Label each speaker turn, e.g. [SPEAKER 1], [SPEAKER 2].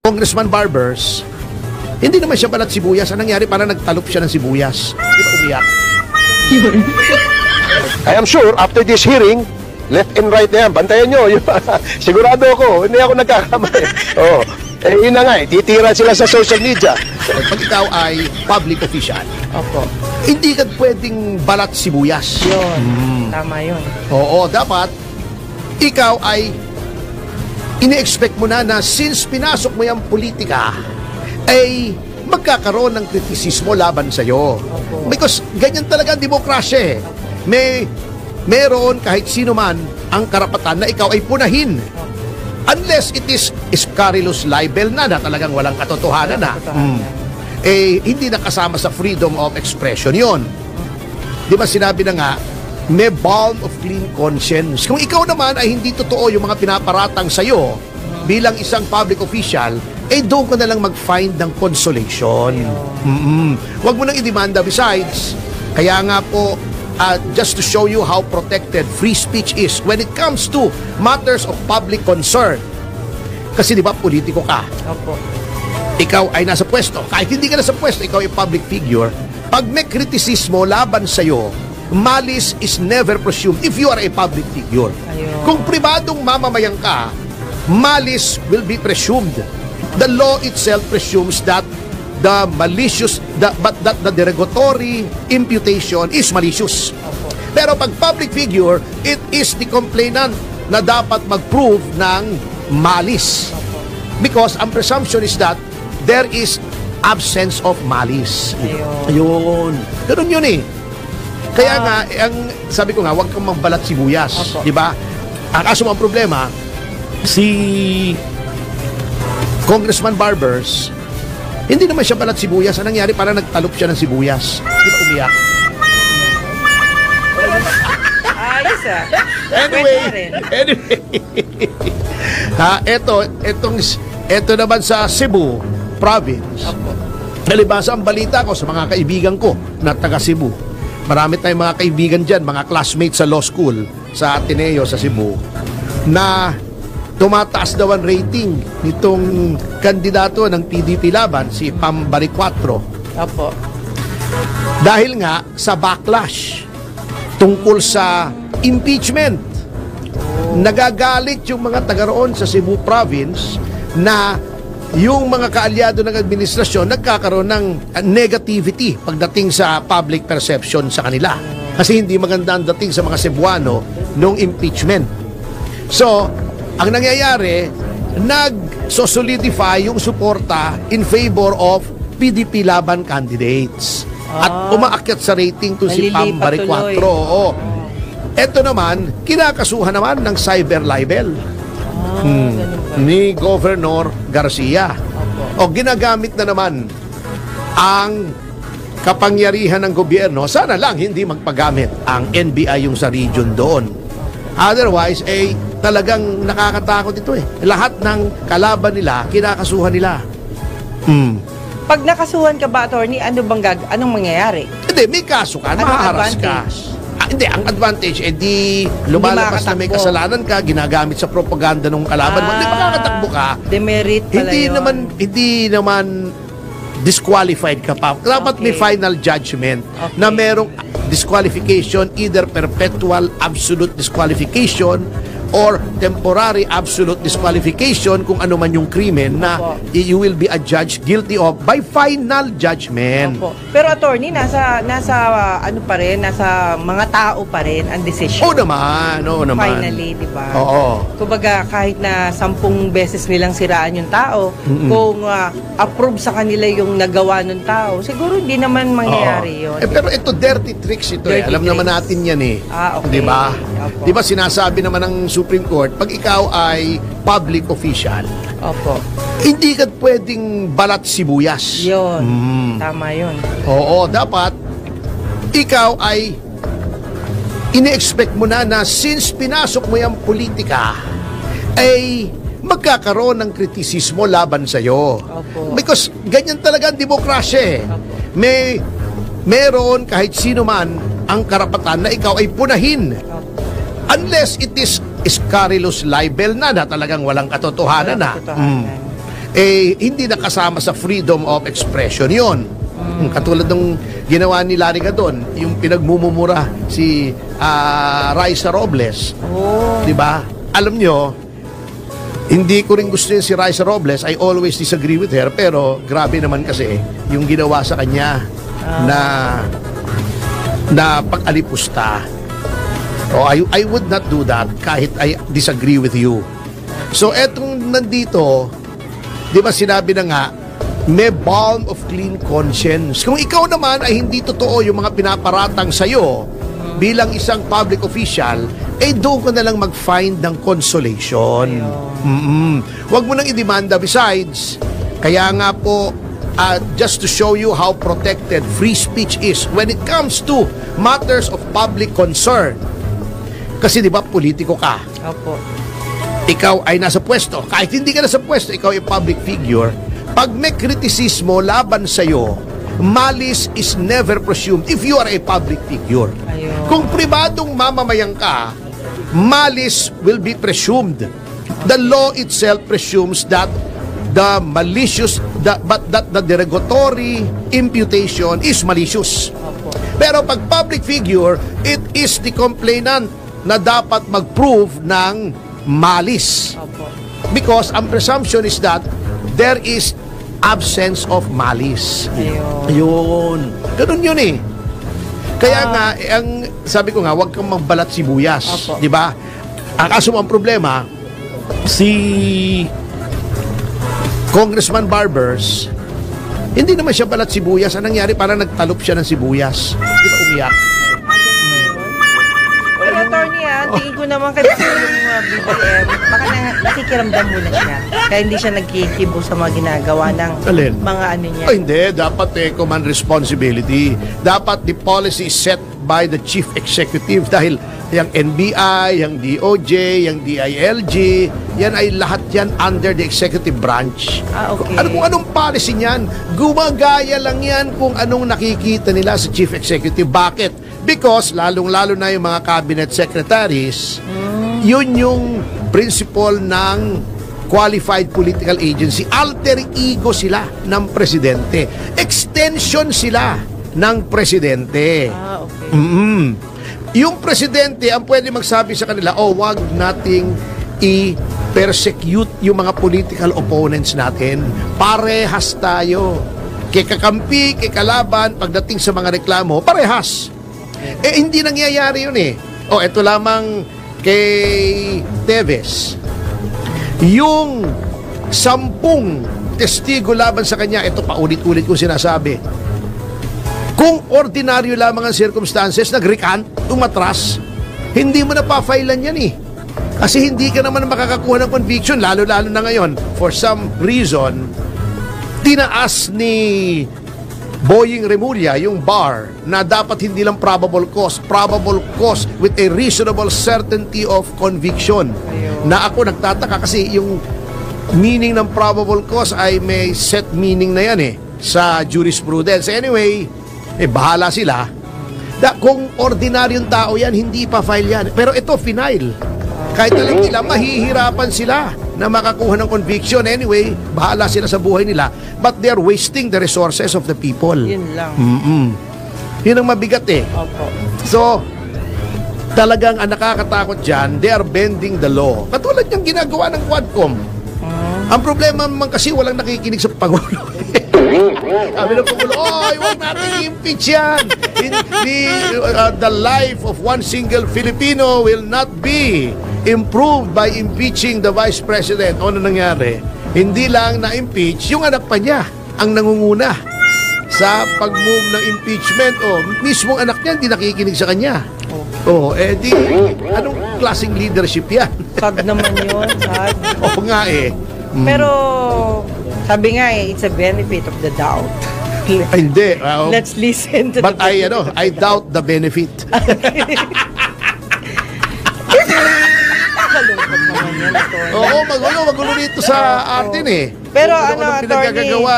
[SPEAKER 1] Congressman Barbers, hindi naman siya balat sibuyas. Ang nangyari, parang nagtalop siya ng sibuyas. Di ba umiyak?
[SPEAKER 2] I am sure after this hearing, left and right na yan, bantayan nyo. Sigurado ako, hindi ako nagkakamali. Oh. Yun na nga, titira sila sa social media.
[SPEAKER 1] Pag ikaw ay public official,
[SPEAKER 3] Opo.
[SPEAKER 1] hindi ka pwedeng balat sibuyas.
[SPEAKER 3] Yun. Tama yun.
[SPEAKER 1] Oo, dapat ikaw ay ini-expect mo na since pinasok mo yung politika, ay magkakaroon ng kritisismo laban sa'yo.
[SPEAKER 3] Opo.
[SPEAKER 1] Because ganyan talaga ang demokrasya eh. Meron kahit sino man ang karapatan na ikaw ay punahin. Unless it is scurrilous libel na talagang walang katotohanan na. Hindi nakasama sa freedom of expression yon. Di ba sinabi na nga, may balm of clean conscience. Kung ikaw naman ay hindi totoo yung mga pinaparatang sa'yo bilang isang public official, doon ka na lang mag-find ng consolation. Huwag mo nang idemanda. Besides, kaya nga po, just to show you how protected free speech is when it comes to matters of public concern. Kasi di ba, politiko ka.
[SPEAKER 3] Opo.
[SPEAKER 1] Ikaw ay nasa pwesto. Kahit hindi ka nasa pwesto, ikaw ay public figure. Pag may kritisismo laban sa'yo, malice is never presumed if you are a public figure.
[SPEAKER 3] Ayun.
[SPEAKER 1] Kung pribadong mamamayan ka, malice will be presumed. The law itself presumes that the malicious, but that the derogatory imputation is malicious. Pero pag public figure, it is the complainant na dapat mag-prove ng malice. Because ang presumption is that there is absence of malice. Ayun. Ganun yun eh. Kaya nga, sabi ko nga, huwag kang magbalat sibuyas. Di ba? Ang kaso ang problema, si Congressman Barbers, hindi naman siya balat sibuyas. Ang nangyari, parang nagtalop siya ng sibuyas. Di ba umiyak?
[SPEAKER 3] Ayos ah.
[SPEAKER 1] Anyway. Ito naman sa Cebu Province. Nalibasa ang balita ko sa mga kaibigan ko na taga Cebu. Marami tayong mga kaibigan dyan, mga classmates sa law school sa Ateneo sa Cebu, na tumataas daw ang rating nitong kandidato ng PDP laban, si Pambari 4.
[SPEAKER 3] Opo.
[SPEAKER 1] Dahil nga sa backlash tungkol sa impeachment. Nagagalit yung mga taga roon sa Cebu Province na yung mga kaalyado ng administrasyon nagkakaroon ng negativity pagdating sa public perception sa kanila. Kasi hindi maganda ang dating sa mga Cebuano nung impeachment. So, ang nangyayari, nag-solidify yung suporta in favor of PDP laban candidates. At umaakyat sa rating to si Pambari 4. Oo. Ito naman, kinakasuhan naman ng cyber libel ni Governor Garcia. O ginagamit na naman ang kapangyarihan ng gobyerno. Sana lang hindi magpagamit ang NBI yung sa region doon. Otherwise, talagang nakakatakot ito eh. Lahat ng kalaban nila, kinakasuhan nila.
[SPEAKER 3] Pag nakasuhan ka ba, attorney, anong mangyayari?
[SPEAKER 1] Hindi, may kaso ka, mahaharas ka. Hindi, ang advantage, di lumalabas na may kasalanan ka, ginagamit sa propaganda ng kalaban mo. Hindi, makakatakbo ka.
[SPEAKER 3] Demerit pala
[SPEAKER 1] Hindi naman disqualified ka pa. Dapat may final judgment na merong disqualification, either perpetual absolute disqualification or temporary absolute disqualification kung ano man yung krimen na you will be adjudged guilty of by final judgment.
[SPEAKER 3] Pero attorney, nasa ano pa rin, nasa mga tao pa rin ang decision.
[SPEAKER 1] Oo naman.
[SPEAKER 3] Finally, di ba?
[SPEAKER 1] Oo.
[SPEAKER 3] Kumbaga, kahit na 10 beses nilang siraan yung tao, kung approve sa kanila yung nagawa ng tao, siguro hindi naman mangyayari yun.
[SPEAKER 1] Pero ito, dirty tricks ito. Alam naman natin yan eh.
[SPEAKER 3] Okay.
[SPEAKER 1] Di ba? Di ba sinasabi naman ng Supreme Court, pag ikaw ay public official, hindi ka pwedeng balat sibuyas.
[SPEAKER 3] Yun. Tama yun.
[SPEAKER 1] Oo, dapat ikaw ay ini-expect mo na since pinasok mo yung politika, ay magkakaroon ng kritisismo laban sa'yo. Because ganyan talaga ang demokrasya eh. Meron kahit sino man ang karapatan na ikaw ay punahin. Unless it is scurrilous libel na talagang walang katotohanan na. hindi nakasama sa freedom of expression yon. Katulad ng ginawa ni Larry Gadon, yung pinagmumumura si Raisa Robles.
[SPEAKER 3] Oh.
[SPEAKER 1] Di ba? Alam nyo, hindi ko rin gusto yun si Raisa Robles. I always disagree with her. Pero grabe naman kasi yung ginawa sa kanya na pag-alipusta. I would not do that kahit I disagree with you. So etong nandito, di ba sinabi na nga, may balm of clean conscience. Kung ikaw naman ay hindi totoo yung mga pinaparatang sa'yo bilang isang public official, doon ko na lang mag-find ng consolation. Huwag mo nang idemanda. Besides, kaya nga po, just to show you how protected free speech is when it comes to matters of public concern. Kasi di ba, politiko ka.
[SPEAKER 3] Opo.
[SPEAKER 1] Ikaw ay nasa pwesto. Kahit hindi ka nasa pwesto, ikaw ay public figure. Pag may kritisismo laban sa'yo, malice is never presumed if you are a public figure.
[SPEAKER 3] Ayun.
[SPEAKER 1] Kung pribadong mamamayan ka, malice will be presumed. The law itself presumes that the malicious, but that the derogatory imputation is malicious.
[SPEAKER 3] Opo.
[SPEAKER 1] Pero pag public figure, it is the complainant na dapat mag-prove ng malice.
[SPEAKER 3] Opo.
[SPEAKER 1] Because ang presumption is that there is absence of malice. Ayun. Ganun yun eh. Kaya nga, sabi ko nga, huwag kang magbalat sibuyas.
[SPEAKER 3] Opo.
[SPEAKER 1] Di ba? Ang kaso ang problema, si Congressman Barbers, hindi naman siya balat sibuyas. Anong nangyari? Parang nagtalop siya ng sibuyas. Di ba umiyak?
[SPEAKER 3] Pero attorney, tingin ko naman kasi yung BBM, baka nakikiramdam muna siya. Kaya hindi siya nagkikibo sa mga ginagawa ng
[SPEAKER 1] Alin?
[SPEAKER 3] mga ano niya.
[SPEAKER 1] Hindi. Dapat command responsibility. Dapat the policy is set by the chief executive dahil yung NBI, yung DOJ, yung DILG, yan ay lahat yan under the executive branch.
[SPEAKER 3] Okay.
[SPEAKER 1] Kung anong policy niyan, gumagaya lang yan kung anong nakikita nila sa chief executive. Bakit? Because lalong-lalo na yung mga cabinet secretaries, yun yung principle ng qualified political agency. Alter ego sila ng presidente. Extension sila ng presidente.
[SPEAKER 3] Okay.
[SPEAKER 1] Yung presidente ang pwede magsabi sa kanila, wag nating i-persecute yung mga political opponents natin. Parehas tayo. Kay kakampi, kay kalaban, pagdating sa mga reklamo, parehas. Hindi nangyayari yun eh. Ito lamang kay Teves. Yung 10 testigo laban sa kanya, ito paulit-ulit kong sinasabi. Kung ordinaryo lamang ang circumstances, nag-recant, umatras, hindi mo na pa-filean yan eh. Kasi hindi ka naman makakakuha ng conviction, lalo-lalo na ngayon. For some reason, tinaas ni Boying Remulla yung bar na dapat hindi lang probable cause with a reasonable certainty of conviction. Na ako nagtataka kasi yung meaning ng probable cause ay may set meaning na yan sa jurisprudence. Anyway, bahala sila. Kung ordinaryong tao yan, hindi pa file yan. Pero ito, final. Kahit alam nila, mahihirapan sila na makakuha ng conviction. Anyway, bahala sila sa buhay nila. But they're wasting the resources of the people.
[SPEAKER 3] Yun lang.
[SPEAKER 1] Yun ang mabigat
[SPEAKER 3] Opo.
[SPEAKER 1] So, talagang ang nakakatakot dyan, they are bending the law. Katulad yung ginagawa ng Quadcom. Ang problema naman kasi walang nakikinig sa Pangulo. Sabi ng Pangulo, huwag natin i-impeach yan. The life of one single Filipino will not be improved by impeaching the Vice President. Ano nangyari? Hindi lang na-impeach, yung anak pa niya ang nangunguna sa pag-move ng impeachment. Mismong anak niya hindi nakikinig sa kanya. Anong klaseng leadership yan?
[SPEAKER 3] Sad naman yun, sad.
[SPEAKER 1] Nga
[SPEAKER 3] Pero, sabi nga it's a benefit of the doubt.
[SPEAKER 1] Hindi.
[SPEAKER 3] Let's listen to
[SPEAKER 1] But I doubt the benefit.
[SPEAKER 3] Kalungkot naman yan, attorney.
[SPEAKER 1] Magulo dito sa atin
[SPEAKER 3] Pero
[SPEAKER 1] Magulo ng pinagagagawa